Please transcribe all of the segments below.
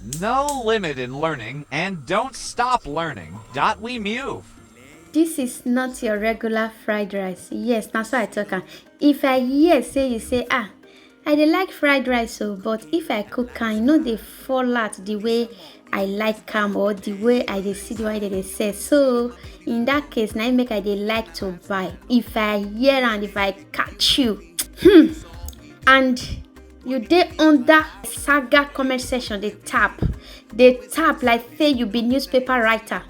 No limit in learning, and don't stop learning. We move. This is not your regular fried rice. Yes, that's why I talk am. If I hear say you say, I dey like fried rice but if I cook am, e no dey fall out the way I like am or the way I dey see the way dey sell. So in that case, na im make I dey like to buy. If I hear and if I catch you, and you dey under saga comment section dey tap like say you be newspaper writer.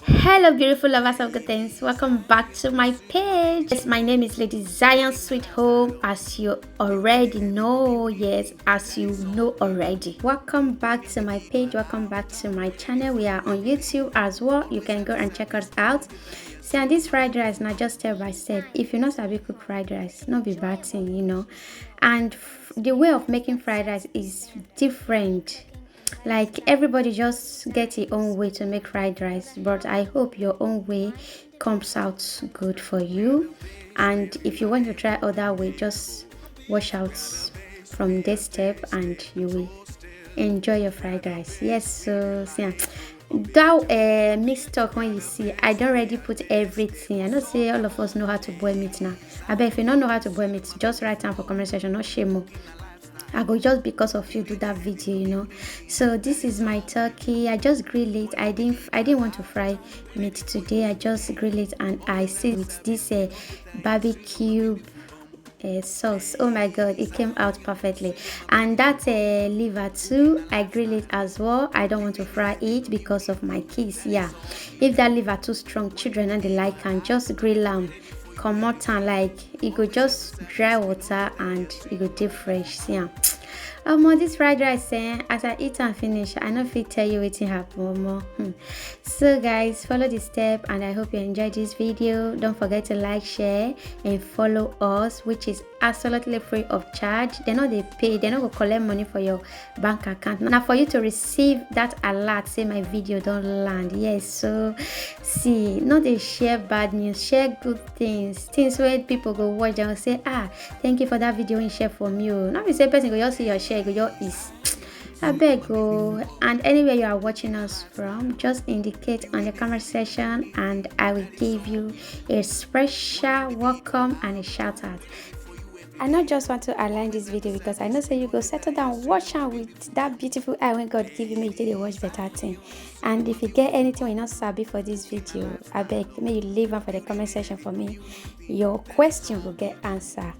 Hello beautiful lovers of good things, welcome back to my page. Yes, my name is Ladyzion Sweethome, as you already know. Yes, as you know already. Welcome back to my page, welcome back to my channel. We are on YouTube as well. You can go and check us out. See, and this fried rice now just step by step. If you know sabi cook fried rice, not be bad thing, you know. And the way of making fried rice is different. Like everybody just get their own way to make fried rice, but I hope your own way comes out good for you. And if you want to try other way, just watch out from this step and you will enjoy your fried rice. Yes, so yeah, that mixed talk when you see I don't already put everything. I know say all of us know how to boil meat now. I bet if you don't know how to boil meat, just write down for comment section, not shame. I go just because of you do that video, you know. So this is my turkey. I just grill it. I didn't want to fry meat today. I just grill it and I see with this barbecue sauce. Oh my god, it came out perfectly. And that liver too, I grill it as well. I don't want to fry it because of my kids. Yeah, if that liver too strong, children and the like can just grill them. Come out and like it could just dry water and it could deep fresh. Yeah. This fried rice, as I eat and finish, I know if I tell you wetin happen. So guys, follow the step and I hope you enjoyed this video. Don't forget to like, share and follow us, which is absolutely free of charge. They know they pay, they not go collect money for your bank account. Now for you to receive that alert, say my video don't land. Yes, so see, not they share bad news, share good things where people go watch and say, thank you for that video and share for me. Not be say person go just see your share, go your is. I beg you. And anywhere you are watching us from, just indicate on the comment section and I will give you a special welcome and a shout out. I not just want to align this video because I know say you go settle down, watch out with that beautiful eye when God give you me to watch better thing. And if you get anything we not sabi for this video, I beg may you leave one for the comment section for me. Your question will get answer.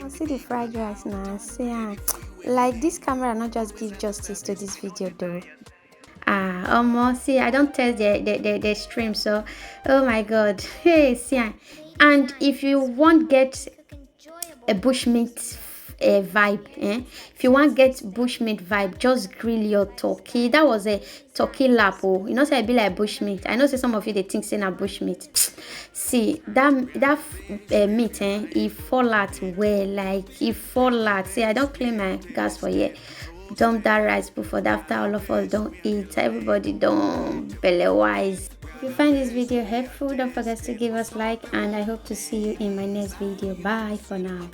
I'll see the fried rice now. See, like this camera not just give justice to this video though. Almost see I don't test the stream, so oh my god. Hey, see, and if you want get a bushmeat vibe, if you want get bushmeat vibe, just grill your turkey. That was a turkey lap. You know say I be like bushmeat. I know say some of you they think say na bushmeat. See that meat, it fall out well, like it fall out. See, I don't clean my gas for here. Dump that rice before that after all of us don't eat. Everybody don't belly wise. If you find this video helpful, don't forget to give us like and I hope to see you in my next video. Bye for now.